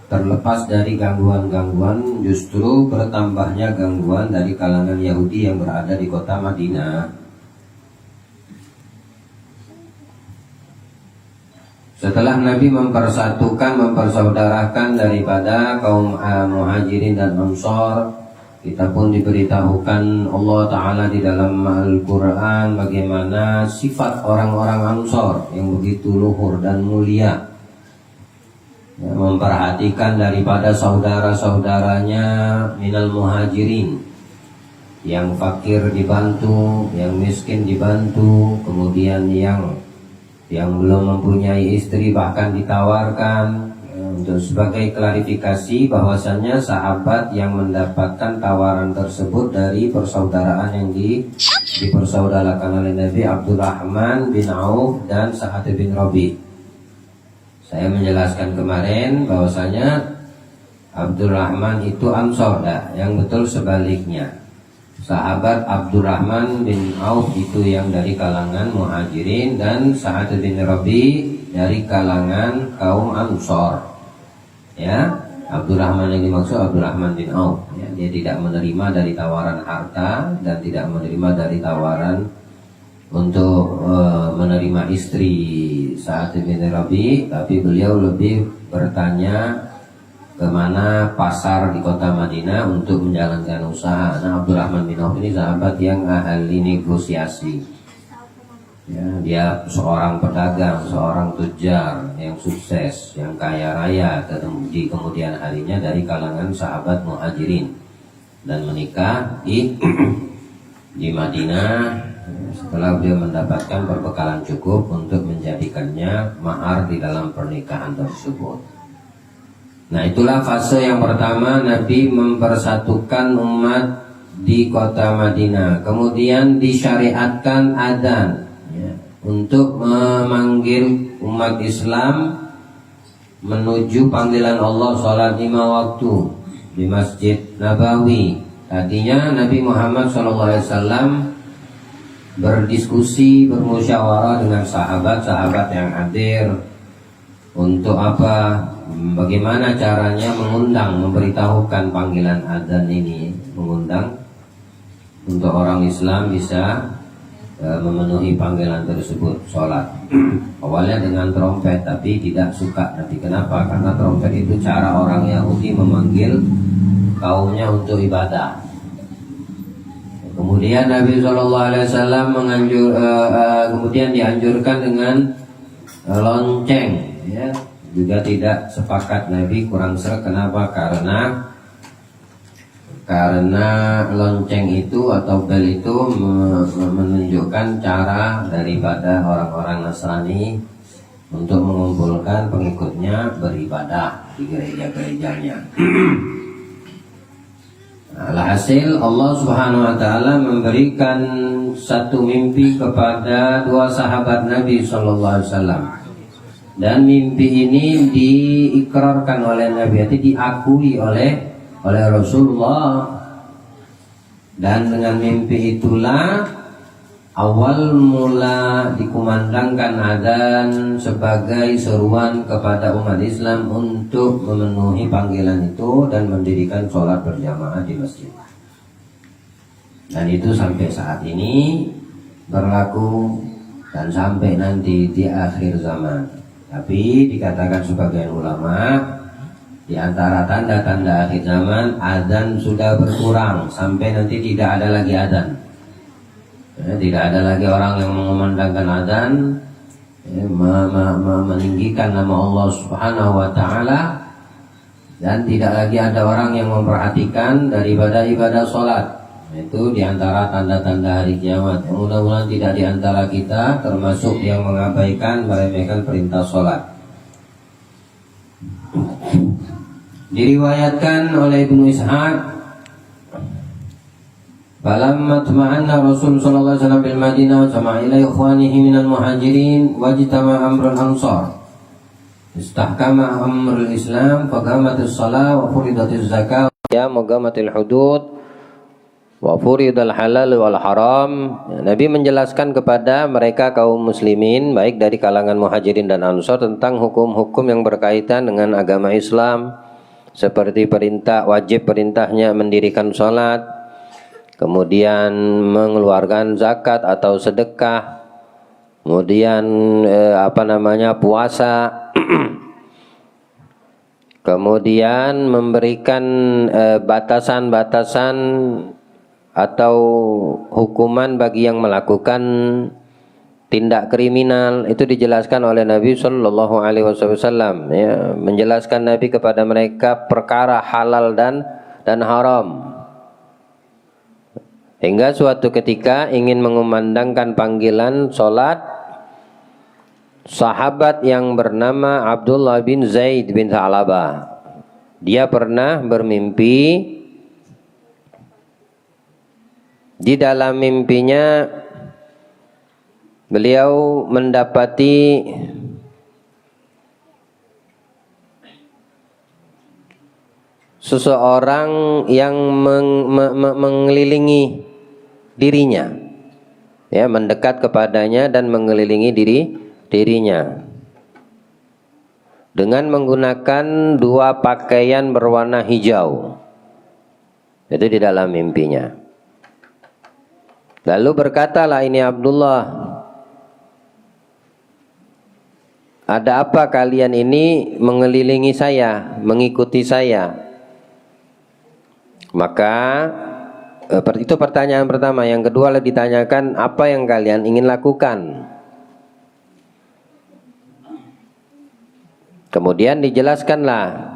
terlepas dari gangguan-gangguan, justru bertambahnya gangguan dari kalangan Yahudi yang berada di kota Madinah. Setelah Nabi mempersaudarakan daripada kaum Muhajirin dan Ansor, kita pun diberitahukan Allah Ta'ala di dalam Al-Quran bagaimana sifat orang-orang Ansor yang begitu luhur dan mulia, ya, memperhatikan daripada saudara-saudaranya minal Muhajirin, yang fakir dibantu, yang miskin dibantu, kemudian yang belum mempunyai istri bahkan ditawarkan, untuk sebagai klarifikasi bahwasannya sahabat yang mendapatkan tawaran tersebut dari persaudaraan yang dipersaudarakan oleh Nabi, Abdurrahman bin Auf dan Sa'ad bin Rabi. Saya menjelaskan kemarin bahwasanya Abdurrahman itu Ansor, yang betul sebaliknya. Sahabat Abdurrahman bin Auf itu yang dari kalangan Muhajirin dan Sa'ad bin Rabi dari kalangan kaum Ansor. Ya, Abdurrahman yang dimaksud Abdurrahman bin Auf. Ya, dia tidak menerima dari tawaran harta dan tidak menerima dari tawaran untuk menerima istri Sa'ad bin Rabi, tapi beliau lebih bertanya kemana pasar di kota Madinah untuk menjalankan usaha. Nah, Abdurrahman bin Auf ini sahabat yang ahli negosiasi. Ya, dia seorang pedagang, seorang tujar yang sukses, yang kaya raya di kemudian harinya dari kalangan sahabat Muhajirin, dan menikah di Madinah setelah beliau mendapatkan perbekalan cukup untuk menjadikannya mahar di dalam pernikahan tersebut. Nah, itulah fase yang pertama Nabi mempersatukan umat di kota Madinah. Kemudian disyariatkan adzan, ya, untuk memanggil umat Islam menuju panggilan Allah sholat 5 waktu di Masjid Nabawi. Tadinya Nabi Muhammad SAW berdiskusi, bermusyawarah dengan sahabat-sahabat yang hadir. Untuk apa? Bagaimana caranya mengundang, memberitahukan panggilan adzan ini, mengundang untuk orang Islam bisa memenuhi panggilan tersebut, sholat. Awalnya dengan trompet, tapi tidak suka. Nanti kenapa? Karena trompet itu cara orang Yahudi memanggil kaumnya untuk ibadah. Kemudian Nabi SAW kemudian dianjurkan dengan lonceng, ya. Juga tidak sepakat Nabi, kurang serak. Kenapa? Karena lonceng itu atau bel itu menunjukkan cara daripada orang-orang Nasrani untuk mengumpulkan pengikutnya beribadah di gereja-gerejanya. Alhasil Allah Subhanahu wa taala memberikan satu mimpi kepada dua sahabat Nabi sallallahu alaihi wasallam. Dan mimpi ini diikrarkan oleh Nabi, artinya diakui oleh Rasulullah. Dan dengan mimpi itulah awal mula dikumandangkan adzan sebagai seruan kepada umat Islam untuk memenuhi panggilan itu dan mendirikan sholat berjamaah di masjid. Dan itu sampai saat ini berlaku dan sampai nanti di akhir zaman. Tapi dikatakan sebagian ulama, di antara tanda-tanda akhir zaman, adzan sudah berkurang sampai nanti tidak ada lagi adzan. Ya, tidak ada lagi orang yang mengumandangkan adzan, ya, meninggikan nama Allah Subhanahu wa taala, dan tidak lagi ada orang yang memperhatikan daripada ibadah sholat. Itu diantara tanda-tanda hari kiamat. Mudah-mudahan tidak diantara kita termasuk yang mengabaikan, meremehkan perintah sholat. Diriwayatkan oleh Ibnu Ishaq, falamma tuma'anna Rasul sallallahu alaihi wasallam bil Madinah wa jama'a ila ikhwanihi minal muhajirin wajtama amrul ansar istahkama amrul Islam faqamatis shalah wa furidatis zakah ya muqamatil hudud wa furidal halal wal haram. Nabi menjelaskan kepada mereka kaum muslimin baik dari kalangan muhajirin dan ansar tentang hukum-hukum yang berkaitan dengan agama Islam, seperti wajib perintahnya mendirikan sholat, kemudian mengeluarkan zakat atau sedekah, kemudian puasa, kemudian memberikan batasan-batasan atau hukuman bagi yang melakukan tindak kriminal. Itu dijelaskan oleh Nabi Shallallahu Alaihi Wasallam, ya, menjelaskan Nabi kepada mereka perkara halal dan haram. Hingga suatu ketika ingin mengumandangkan panggilan sholat, sahabat yang bernama Abdullah bin Zaid bin Tha'labah, dia pernah bermimpi. Di dalam mimpinya beliau mendapati seseorang yang mengelilingi dirinya, ya, mendekat kepadanya dan mengelilingi dirinya dengan menggunakan dua pakaian berwarna hijau. Itu di dalam mimpinya. Lalu berkatalah ini Abdullah, ada apa kalian ini mengelilingi saya, mengikuti saya? Maka itu pertanyaan pertama. Yang kedua ditanyakan, apa yang kalian ingin lakukan? Kemudian dijelaskanlah,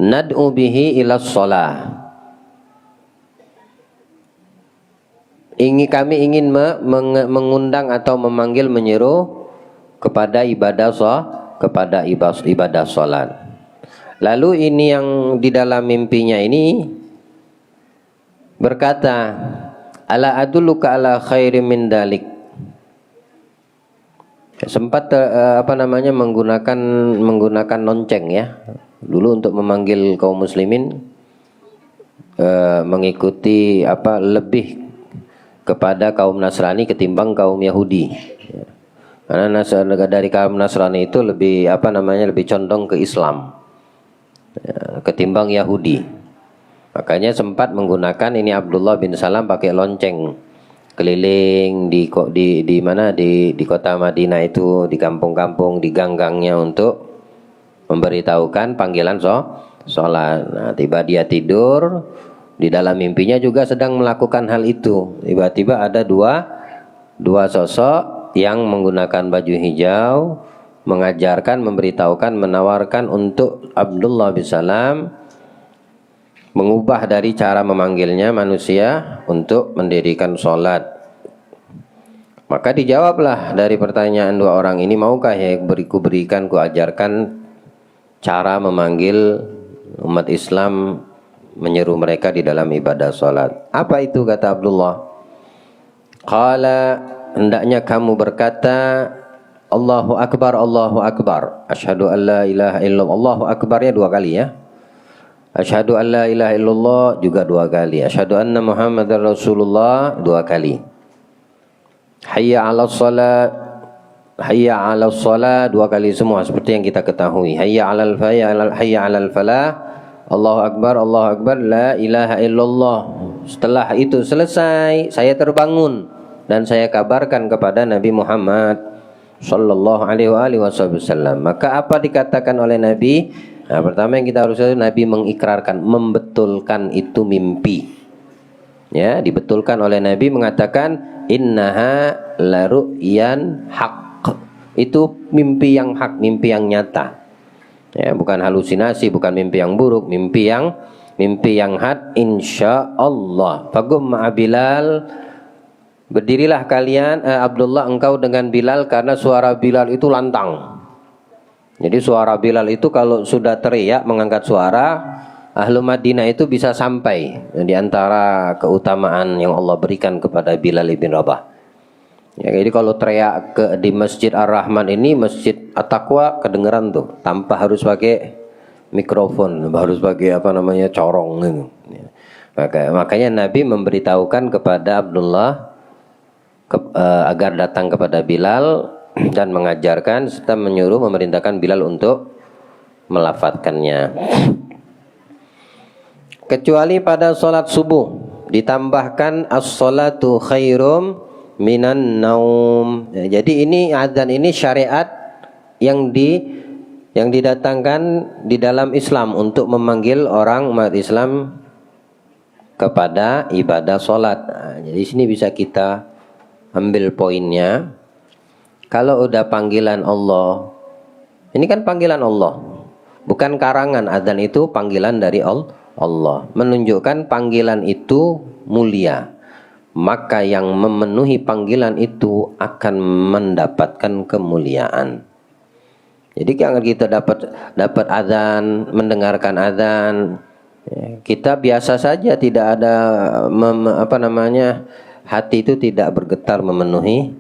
nad'u bihi ilas shalah. Kami ingin mengundang atau memanggil, menyeru kepada ibadah salat. Lalu ini yang di dalam mimpinya ini berkata, ala adulluka ala khairim min dalik. Sempat menggunakan lonceng, ya, dulu untuk memanggil kaum muslimin mengikuti lebih kepada kaum Nasrani ketimbang kaum Yahudi. Karena dari kaum Nasrani itu lebih lebih condong ke Islam ketimbang Yahudi. Makanya sempat menggunakan ini Abdullah bin Salam pakai lonceng keliling di kota Madinah itu, di kampung-kampung, di gang-gangnya untuk memberitahukan panggilan sholat. Nah, tiba dia tidur. Di dalam mimpinya juga sedang melakukan hal itu. Tiba-tiba ada dua sosok yang menggunakan baju hijau, mengajarkan, memberitahukan, menawarkan untuk Abdullah bin Salam mengubah dari cara memanggilnya manusia untuk mendirikan sholat. Maka dijawablah dari pertanyaan dua orang ini, maukah ya berikan, ku ajarkan cara memanggil umat Islam, menyeru mereka di dalam ibadah salat. Apa itu, kata Abdullah? Qala, hendaknya kamu berkata Allahu Akbar, Allahu Akbar. Asyhadu an la ilaha illallah. Allahu Akbarnya dua kali, ya. Asyhadu an la ilaha illallah juga dua kali. Asyhadu anna Muhammadar Rasulullah dua kali. Hayya 'alas salat, hayya 'alas salat dua kali semua seperti yang kita ketahui. Hayya 'alal falah. Allahu Akbar, Allahu Akbar, la ilaha illallah. Setelah itu selesai, saya terbangun dan saya kabarkan kepada Nabi Muhammad sallallahu alaihi wasallam. Maka apa dikatakan oleh Nabi? Nah, pertama yang kita harus tahu, Nabi mengikrarkan, membetulkan itu mimpi. Ya, dibetulkan oleh Nabi, mengatakan innaha la ru'yan haqq. Itu mimpi yang hak, mimpi yang nyata. Ya, bukan halusinasi, bukan mimpi yang buruk, mimpi yang hak, insyaallah. Faqum ma'a Bilal, berdirilah kalian Abdullah engkau dengan Bilal, karena suara Bilal itu lantang. Jadi suara Bilal itu kalau sudah teriak mengangkat suara, ahlu Madinah itu bisa sampai. Di antara keutamaan yang Allah berikan kepada Bilal bin Rabah. Ya, jadi kalau teriak di Masjid Ar-Rahman ini, Masjid At-Taqwa, kedengeran tuh, tanpa harus pakai mikrofon, harus pakai corong gitu. Ya. Makanya Nabi memberitahukan kepada Abdullah agar datang kepada Bilal dan mengajarkan serta menyuruh, memerintahkan Bilal untuk melafatkannya. Kecuali pada sholat subuh ditambahkan as-sholatu khairum minan naum. Jadi ini azan ini syariat yang didatangkan di dalam Islam untuk memanggil orang umat Islam kepada ibadah sholat. Jadi sini bisa kita ambil poinnya. Kalau udah panggilan Allah, ini kan panggilan Allah, bukan karangan. Azan itu panggilan dari Allah, menunjukkan panggilan itu mulia. Maka yang memenuhi panggilan itu akan mendapatkan kemuliaan. Jadi kalau kita dapat azan, mendengarkan azan, kita biasa saja, tidak ada hati itu tidak bergetar memenuhi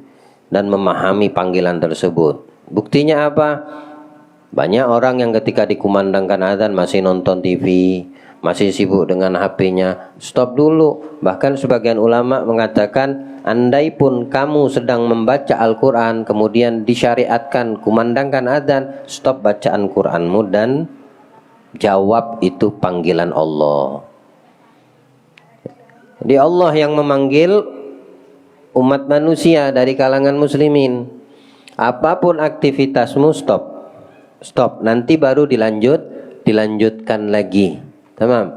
dan memahami panggilan tersebut. Buktinya apa? Banyak orang yang ketika dikumandangkan azan masih nonton TV, masih sibuk dengan HP-nya. Stop dulu. Bahkan sebagian ulama mengatakan, andai pun kamu sedang membaca Al-Quran, kemudian disyariatkan kumandangkan azan, stop bacaan Quranmu dan jawab itu panggilan Allah. Jadi Allah yang memanggil umat manusia dari kalangan muslimin. Apapun aktivitasmu stop. Nanti baru dilanjutkan lagi. Tamam.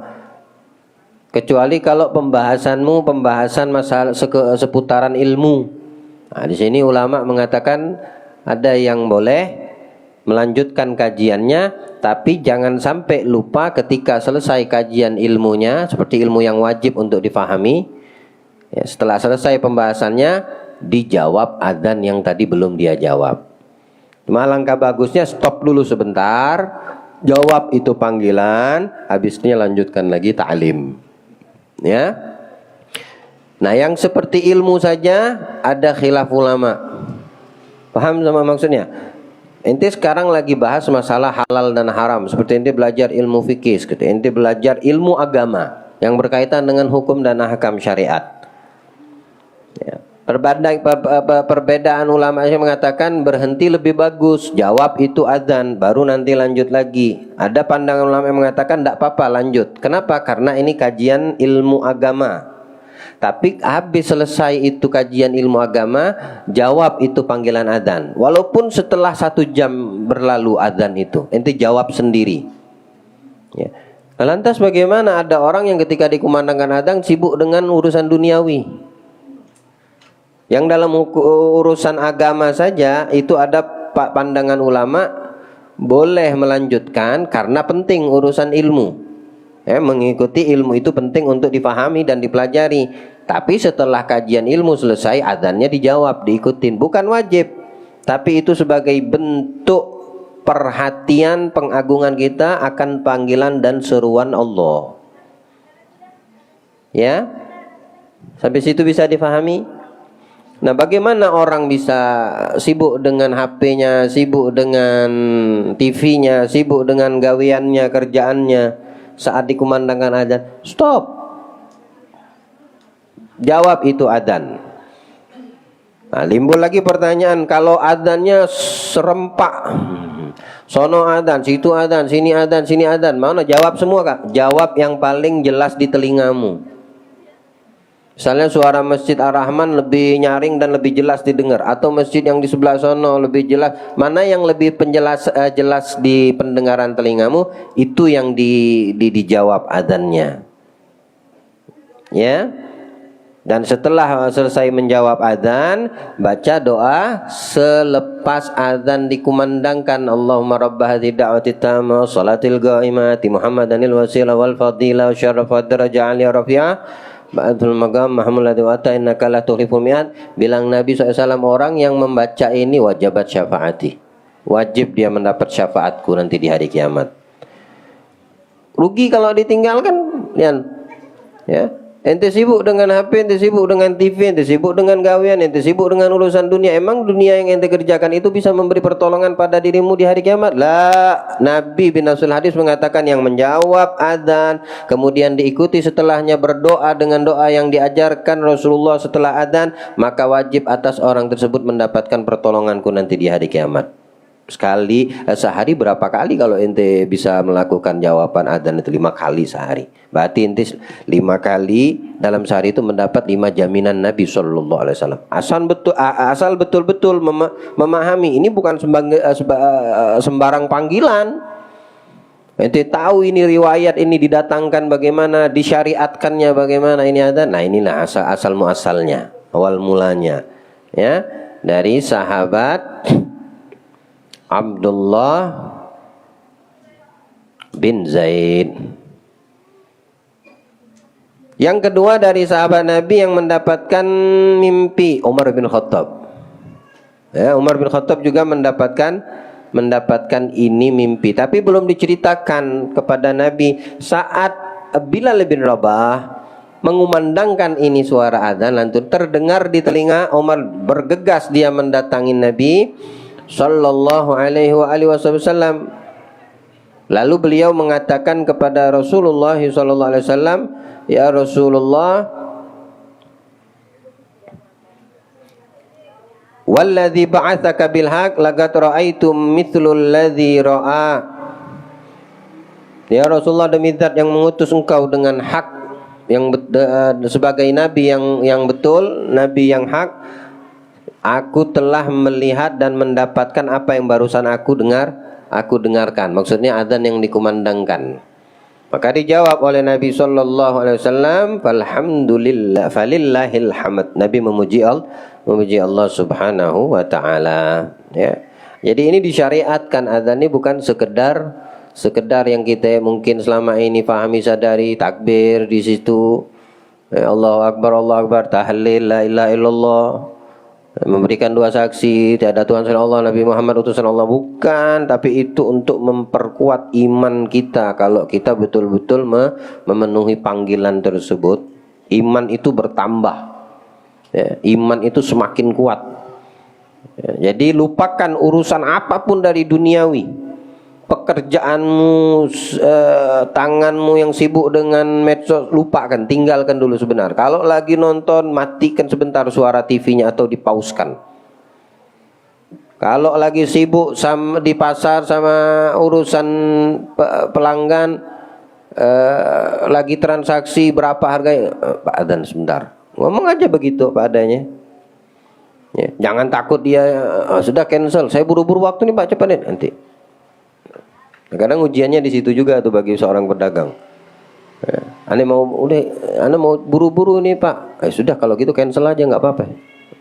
Kecuali kalau pembahasan masalah seputaran ilmu. Nah, di sini ulama mengatakan ada yang boleh melanjutkan kajiannya, tapi jangan sampai lupa ketika selesai kajian ilmunya, seperti ilmu yang wajib untuk difahami. Ya, setelah selesai pembahasannya, dijawab adzan yang tadi belum dia jawab. Cuma langkah bagusnya stop dulu sebentar, jawab itu panggilan, habisnya lanjutkan lagi ta'lim. Ya. Nah, yang seperti ilmu saja ada khilaf ulama. Paham sama maksudnya? Ente sekarang lagi bahas masalah halal dan haram, seperti ente belajar ilmu fikih, seperti ente belajar ilmu agama yang berkaitan dengan hukum dan ahkam syariat. Ya. Perbedaan ulama yang mengatakan berhenti lebih bagus, jawab itu adzan, baru nanti lanjut lagi. Ada pandangan ulama yang mengatakan tidak apa-apa lanjut. Kenapa? Karena ini kajian ilmu agama. Tapi habis selesai itu kajian ilmu agama, jawab itu panggilan adzan. Walaupun setelah 1 jam berlalu adzan itu, ente jawab sendiri. Ya. Lantas bagaimana ada orang yang ketika dikumandangkan adzan sibuk dengan urusan duniawi? Yang dalam urusan agama saja itu ada pandangan ulama boleh melanjutkan karena penting urusan ilmu. Ya, mengikuti ilmu itu penting untuk dipahami dan dipelajari. Tapi setelah kajian ilmu selesai, adzannya dijawab, diikutin. Bukan wajib, tapi itu sebagai bentuk perhatian pengagungan kita akan panggilan dan seruan Allah. Ya, sampai situ bisa difahami? Nah, bagaimana orang bisa sibuk dengan HP-nya, sibuk dengan TV-nya, sibuk dengan gaweannya, kerjaannya saat dikumandangkan adzan? Stop. Jawab itu adzan. Nah, timbul lagi pertanyaan, kalau adzannya serempak, sono adzan, situ adzan, sini adzan, sini adzan, mana? Jawab semua, Kak. Jawab yang paling jelas di telingamu. Misalnya suara Masjid Ar-Rahman lebih nyaring dan lebih jelas didengar, atau masjid yang di sebelah sono lebih jelas, mana yang lebih jelas di pendengaran telingamu, itu yang dijawab adzannya. Ya. Dan setelah selesai menjawab adzan, baca doa selepas adzan dikumandangkan, Allahumma rabb hadhihi da'wati tammah shalatil qa'imati Muhammadanil wasilah wal fadilah wa syarafad darajah aliyah rafi'ah ba'dul magam Muhammad wa ta innaka la tuhliful mi'ad. Bilang Nabi SAW, orang yang membaca ini wajibat syafaati, wajib dia mendapat syafaatku nanti di hari kiamat. Rugi kalau ditinggalkan, ya. Ente sibuk dengan HP, ente sibuk dengan TV, ente sibuk dengan gawean, ente sibuk dengan urusan dunia. Emang dunia yang ente kerjakan itu bisa memberi pertolongan pada dirimu di hari kiamat? Lah, Nabi bin Nasul Hadis mengatakan yang menjawab adzan, kemudian diikuti setelahnya berdoa dengan doa yang diajarkan Rasulullah setelah adzan, maka wajib atas orang tersebut mendapatkan pertolonganku nanti di hari kiamat. Sehari berapa kali kalau ente bisa melakukan jawaban adzan itu 5 kali sehari. Berarti ente 5 kali dalam sehari itu mendapat 5 jaminan Nabi Sallallahu Alaihi Wasallam. Asal betul-betul memahami ini bukan sembarang panggilan. Ente tahu ini riwayat ini didatangkan bagaimana, disyariatkannya bagaimana ini ada. Nah inilah asal muasalnya, awal mulanya, ya, dari sahabat Abdullah bin Zaid. Yang kedua dari sahabat Nabi yang mendapatkan mimpi, Umar bin Khattab. Ya, Umar bin Khattab juga mendapatkan ini mimpi, tapi belum diceritakan kepada Nabi. Saat Bilal bin Rabah mengumandangkan ini suara adzan, lantur terdengar di telinga Umar, bergegas dia mendatangi Nabi Sallallahu alaihi wasallam. Lalu beliau mengatakan kepada Rasulullah Sallallahu alaihi wasallam, ya Rasulullah, walladzi ba'atsaka bil haqq laqad ra'aitum mithlul ladzi ra'a. Ya Rasulullah, demi zat yang mengutus engkau dengan hak, yang sebagai nabi yang betul, nabi yang hak, aku telah melihat dan mendapatkan apa yang barusan aku dengarkan. Maksudnya adzan yang dikumandangkan. Maka dijawab oleh Nabi Sallallahu Alaihi Wasallam, alhamdulillah, falillahil hamd. Nabi memuji Allah Subhanahu Wa Taala. Ya. Jadi ini disyariatkan, adzan ini bukan sekedar yang kita mungkin selama ini pahami, sadari, takbir di situ, Allahu Akbar, tahlil, la ilaha illallah, memberikan 2 saksi tiada Tuhan selain Allah, Nabi Muhammad utusan Allah. Bukan, tapi itu untuk memperkuat iman kita. Kalau kita betul-betul memenuhi panggilan tersebut, iman itu bertambah, ya, iman itu semakin kuat, ya. Jadi lupakan urusan apapun dari duniawi, pekerjaanmu, tanganmu yang sibuk dengan medsos, lupakan, tinggalkan dulu sebentar. Kalau lagi nonton, matikan sebentar suara TV-nya atau dipauskan. Kalau lagi sibuk di pasar sama urusan pelanggan, lagi transaksi berapa harganya, Pak Adzan sebentar, ngomong aja begitu apa adanya, ya. Jangan takut dia sudah cancel, saya buru-buru waktu nih Pak, cepat nih nanti. Kadang ujiannya di situ juga tuh bagi seorang pedagang. Ane mau buru-buru nih Pak. Sudah kalau gitu cancel aja, nggak apa-apa.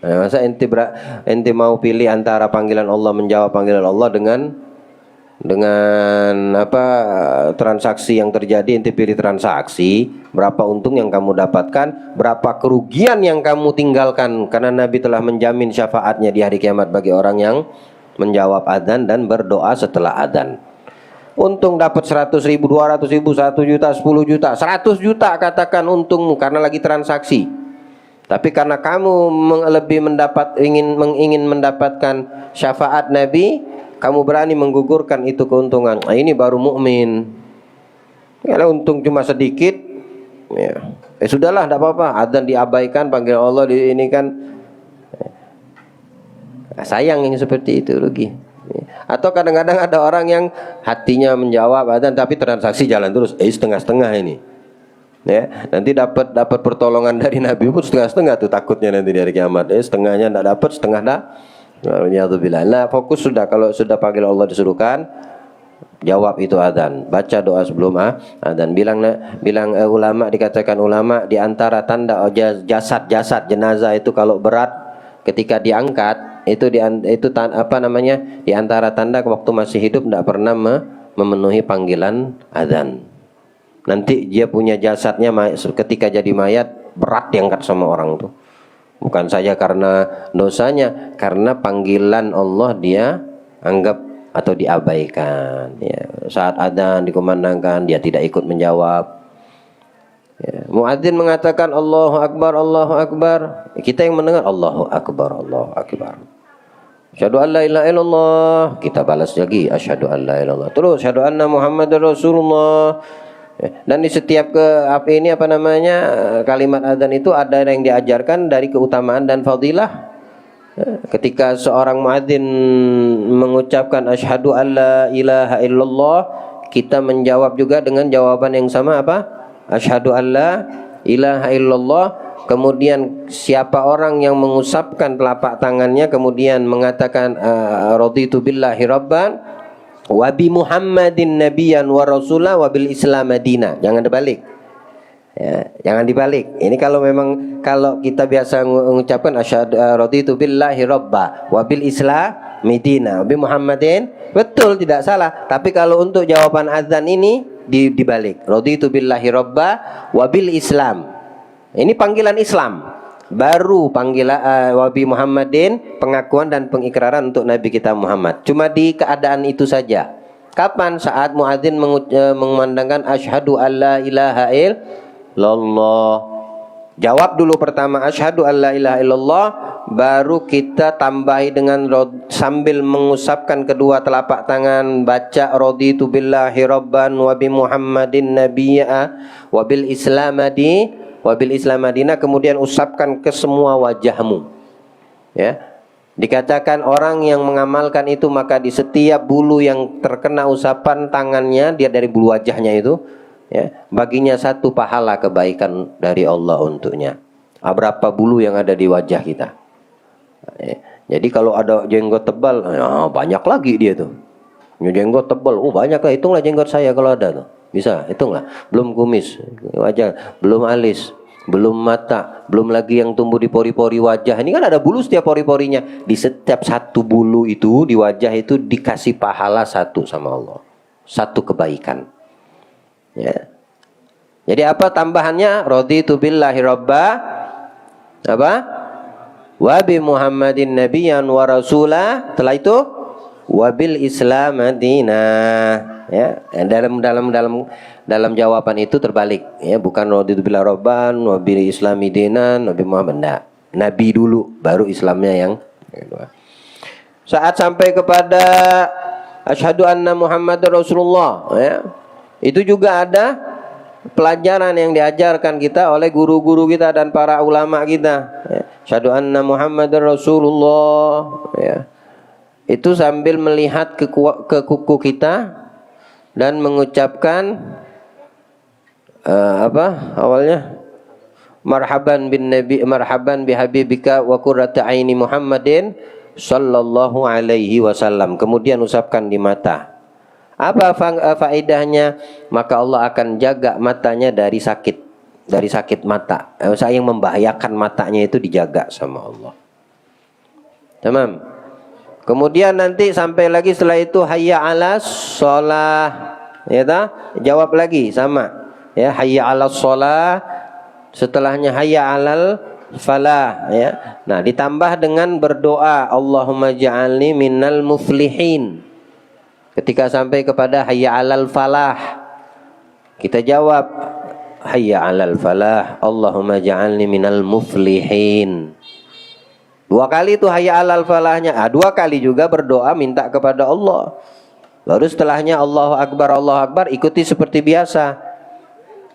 Masa ente mau pilih antara panggilan Allah, menjawab panggilan Allah dengan transaksi yang terjadi, ente pilih transaksi, berapa untung yang kamu dapatkan, berapa kerugian yang kamu tinggalkan, karena Nabi telah menjamin syafaatnya di hari kiamat bagi orang yang menjawab adzan dan berdoa setelah adzan. Untung dapat 100.000, 200.000, 1 juta, 10 juta, 100 juta katakan untungmu karena lagi transaksi. Tapi karena kamu ingin mendapatkan syafaat Nabi, kamu berani menggugurkan itu keuntungan. Nah, ini baru mukmin. Kalau untung cuma sedikit, ya sudahlah, tidak apa-apa. Adzan diabaikan, panggil Allah ini kan. Sayang yang seperti itu, rugi. Atau kadang-kadang ada orang yang hatinya menjawab adzan tapi transaksi jalan terus, setengah-setengah ini, ya, nanti dapat pertolongan dari Nabi pun setengah-setengah tuh, takutnya nanti di hari kiamat, setengahnya tidak dapat, setengah dah. Nah, fokus sudah, kalau sudah panggil Allah disuruhkan, jawab itu adzan, baca doa sebelum adzan. Bilang ulama, dikatakan ulama, di antara tanda jasad jenazah itu kalau berat ketika diangkat, itu di antara tanda waktu masih hidup tidak pernah memenuhi panggilan adzan. Nanti dia punya jasadnya ketika jadi mayat berat diangkat sama orang tuh. Bukan saja karena dosanya, karena panggilan Allah dia anggap atau diabaikan, ya. Saat adzan dikumandangkan dia tidak ikut menjawab, ya. Muadzin mengatakan Allahu Akbar, Allahu Akbar, kita yang mendengar Allahu Akbar, Allahu Akbar. Asyhadu an la ilaha illallah, kita balas lagi asyhadu an la ilaha illallah. Terus asyhadu anna Muhammadar Rasulullah. Dan di setiap kalimat adzan itu ada yang diajarkan dari keutamaan dan fadilah. Ketika seorang muadzin mengucapkan asyhadu alla ilaha illallah, kita menjawab juga dengan jawaban yang sama apa? Asyhadu alla ilaha illallah. Kemudian siapa orang yang mengusapkan telapak tangannya kemudian mengatakan raditu billahi rabban wa bi Muhammadin nabiyyan wa rasulah wa bil Islam madina. Jangan dibalik. Ya, jangan dibalik. Ini kalau kita biasa mengucapkan asyhadu raditu billahi rabba wa bil Islam madina wa bi Muhammadin, betul, tidak salah. Tapi kalau untuk jawaban azan ini dibalik. Raditu billahi rabba wa bil Islam. Ini panggilan Islam. Baru panggilan wabi Muhammadin, pengakuan dan pengikraran untuk Nabi kita Muhammad. Cuma di keadaan itu saja. Kapan? Saat muadzin mengumandangkan asyhadu alla ilaha illallah. Jawab dulu pertama asyhadu alla ilaha illallah, baru kita tambahi dengan sambil mengusapkan kedua telapak tangan baca raditu billahi rabban wa bi Muhammadin nabiyya wa bil islamadi wabil Islam Madinah, kemudian usapkan ke semua wajahmu. Ya. Dikatakan orang yang mengamalkan itu maka di setiap bulu yang terkena usapan tangannya, dia dari bulu wajahnya itu, ya, baginya satu pahala kebaikan dari Allah untuknya. Berapa bulu yang ada di wajah kita? Ya. Jadi kalau ada jenggot tebal, banyak lagi dia tuh. Jenggot tebal, banyak lah. Hitunglah jenggot saya kalau ada tuh. Bisa, hitunglah. Belum kumis, wajah, belum alis, belum mata, belum lagi yang tumbuh di pori-pori wajah. Ini kan ada bulu setiap pori-porinya. Di setiap satu bulu itu di wajah itu dikasih pahala satu sama Allah. Satu kebaikan. Ya. Jadi apa tambahannya? Raditu billahi rabba apa? Wa bi Muhammadin nabiyyan wa rasulah. Setelah itu wabil Islam madinah. Ya, dalam jawaban itu terbalik, ya, bukan raditu billahi rabban wa bil islami dinan Nabi Muhammad. Nah, Nabi dulu baru Islamnya yang kedua. Saat sampai kepada asyhadu anna Muhammadar Rasulullah, ya, itu juga ada pelajaran yang diajarkan kita oleh guru-guru kita dan para ulama kita, ya. Asyhadu anna Muhammadar Rasulullah, ya. Itu sambil melihat ke kuku kita dan mengucapkan apa awalnya, marhaban bin nabi, marhaban bi habibika wa qurrata aini Muhammadin sallallahu alaihi wasallam. Kemudian usapkan di mata. Apa faedahnya? Maka Allah akan jaga matanya dari sakit mata. Yang membahayakan matanya itu dijaga sama Allah. Tamam. Kemudian nanti sampai lagi setelah itu hayya 'alas shalah, ya ta? Jawab lagi sama. Ya, hayya 'alas shalah, setelahnya hayya 'alal falah, ya. Nah, ditambah dengan berdoa, Allahumma ja'alni minal muflihin. Ketika sampai kepada hayya 'alal falah, kita jawab hayya 'alal falah, Allahumma ja'alni minal muflihin. Dua kali itu hayya 'alal falahnya. Dua kali juga berdoa minta kepada Allah. Baru setelahnya Allahu Akbar, ikuti seperti biasa.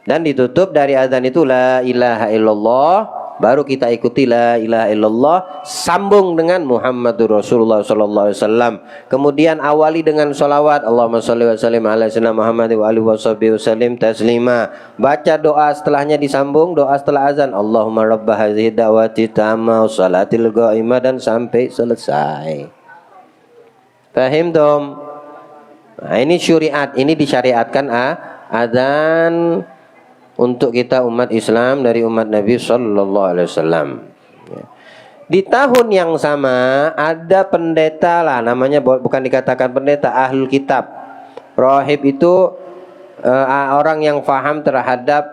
Dan ditutup dari azan itu la ilaha illallah. Baru kita ikuti la ilaha illallah, sambung dengan Muhammadur Rasulullah sallallahu alaihi wasallam. Kemudian awali dengan salawat, Allahumma shalli wa sallim ala sayyidina Muhammad wa alihi wasallim taslima. Baca doa setelahnya disambung, doa setelah azan, Allahumma rabb hadhihi da'wati tamma wa salatil qa'imah, dan sampai selesai. Paham dong? Nah, ini syariat, ini disyariatkan azan untuk kita umat Islam dari umat Nabi sallallahu alaihi wasallam. Di tahun yang sama ada pendeta lah, namanya bukan dikatakan pendeta, ahlul kitab. Rahib itu orang yang faham terhadap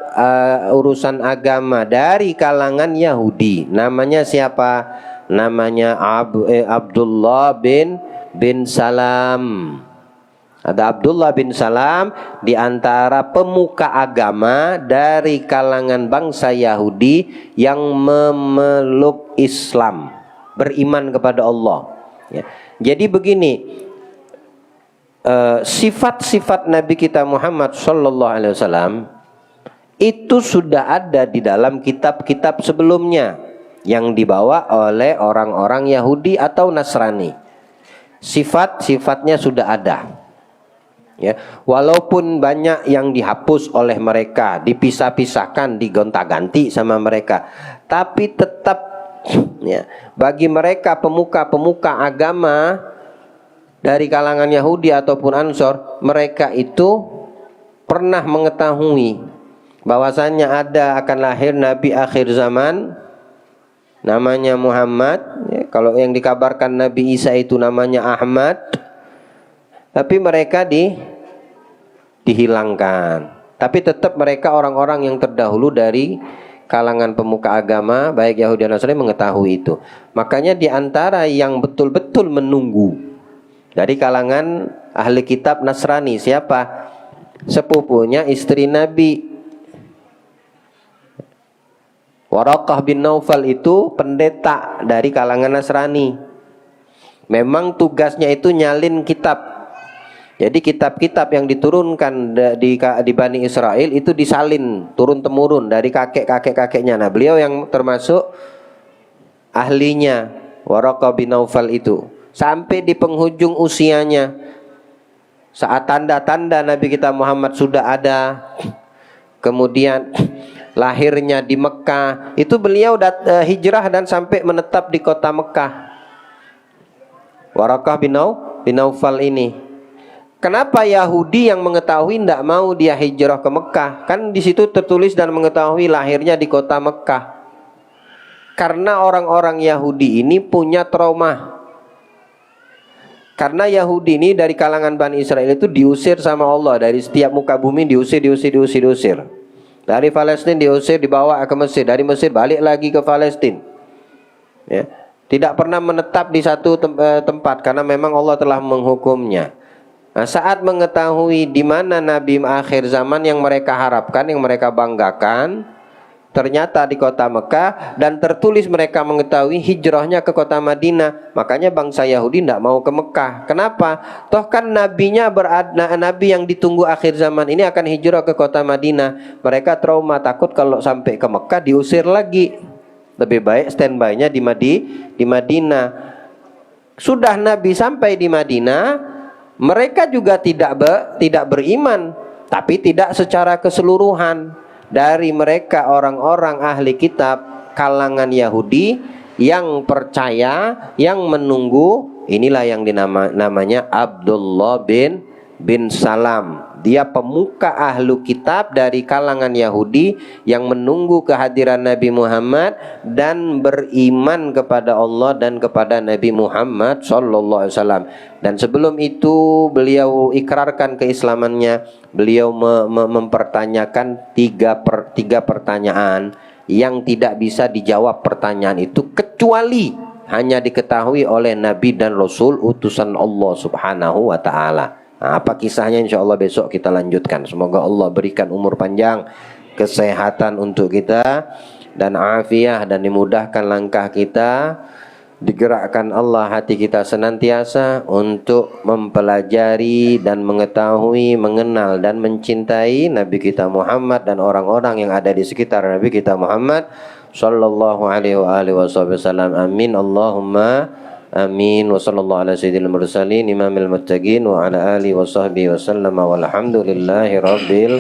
urusan agama dari kalangan Yahudi. Namanya siapa? Namanya Abdullah bin Salam. Ada Abdullah bin Salam di antara pemuka agama dari kalangan bangsa Yahudi yang memeluk Islam, beriman kepada Allah. Ya. Jadi begini, sifat-sifat Nabi kita Muhammad sallallahu alaihi wasallam itu sudah ada di dalam kitab-kitab sebelumnya yang dibawa oleh orang-orang Yahudi atau Nasrani. Sifat-sifatnya sudah ada. Ya, walaupun banyak yang dihapus oleh mereka, dipisah-pisahkan, digonta-ganti sama mereka, tapi tetap ya, bagi mereka pemuka-pemuka agama dari kalangan Yahudi ataupun Ansor, mereka itu pernah mengetahui bahwasannya akan lahir Nabi akhir zaman, namanya Muhammad. Ya, kalau yang dikabarkan Nabi Isa itu namanya Ahmad. Tapi mereka dihilangkan. Tapi tetap mereka orang-orang yang terdahulu dari kalangan pemuka agama baik Yahudi dan Nasrani mengetahui itu. Makanya di antara yang betul-betul menunggu dari kalangan ahli kitab Nasrani siapa? Sepupunya istri Nabi. Waraqah bin Naufal itu pendeta dari kalangan Nasrani. Memang tugasnya itu nyalin kitab. Jadi kitab-kitab yang diturunkan di Bani Israel itu disalin turun-temurun dari kakek-kakeknya. Nah, beliau yang termasuk ahlinya Waraqah bin Naufal itu. Sampai di penghujung usianya, saat tanda-tanda Nabi kita Muhammad sudah ada, kemudian lahirnya di Mekah, itu beliau hijrah dan sampai menetap di kota Mekah. Waraqah bin Naufal ini. Kenapa Yahudi yang mengetahui tidak mau dia hijrah ke Mekah? Kan di situ tertulis dan mengetahui lahirnya di kota Mekah. Karena orang-orang Yahudi ini punya trauma. Karena Yahudi ini dari kalangan Bani Israel itu diusir sama Allah dari setiap muka bumi, diusir. Dari Palestina diusir, dibawa ke Mesir, dari Mesir balik lagi ke Palestina. Ya. Tidak pernah menetap di satu tempat karena memang Allah telah menghukumnya. Nah, saat mengetahui di mana Nabi akhir zaman yang mereka harapkan, yang mereka banggakan, ternyata di kota Mekah, dan tertulis mereka mengetahui hijrahnya ke kota Madinah. Makanya bangsa Yahudi tidak mau ke Mekah. Kenapa? Toh kan Nabi yang ditunggu akhir zaman ini akan hijrah ke kota Madinah. Mereka trauma, takut kalau sampai ke Mekah diusir lagi. Lebih baik standby-nya di Madinah. Sudah Nabi sampai di Madinah, mereka juga tidak beriman, tapi tidak secara keseluruhan. Dari mereka orang-orang ahli kitab kalangan Yahudi yang percaya, yang menunggu, inilah yang namanya Abdullah bin Salam. Dia pemuka ahlu kitab dari kalangan Yahudi yang menunggu kehadiran Nabi Muhammad dan beriman kepada Allah dan kepada Nabi Muhammad sallallahu alaihi wasallam. Dan sebelum itu beliau ikrarkan keislamannya. Beliau mempertanyakan tiga pertanyaan yang tidak bisa dijawab pertanyaan itu kecuali hanya diketahui oleh Nabi dan Rasul utusan Allah subhanahu wa ta'ala. Nah, apa kisahnya insya Allah besok kita lanjutkan. Semoga Allah berikan umur panjang, kesehatan untuk kita, dan afiah, dan dimudahkan langkah kita. Digerakkan Allah hati kita senantiasa untuk mempelajari dan mengetahui, mengenal dan mencintai Nabi kita Muhammad dan orang-orang yang ada di sekitar Nabi kita Muhammad sallallahu alaihi wasallam. Amin Allahumma amin. Wa sallallahu ala sayyidil mursalin imamil muttaqin wa ala alihi wa sahbihi wa sallama walhamdulillahi rabbil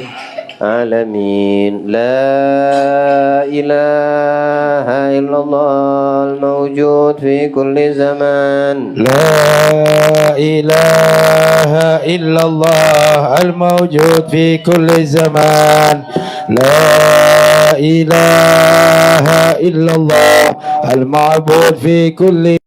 alamin. La ilaha illallah al-mawjud fi kulli zaman. La ilaha illallah al-mawjud fi kulli zaman. La ilaha illallah al-ma'bud fi kulli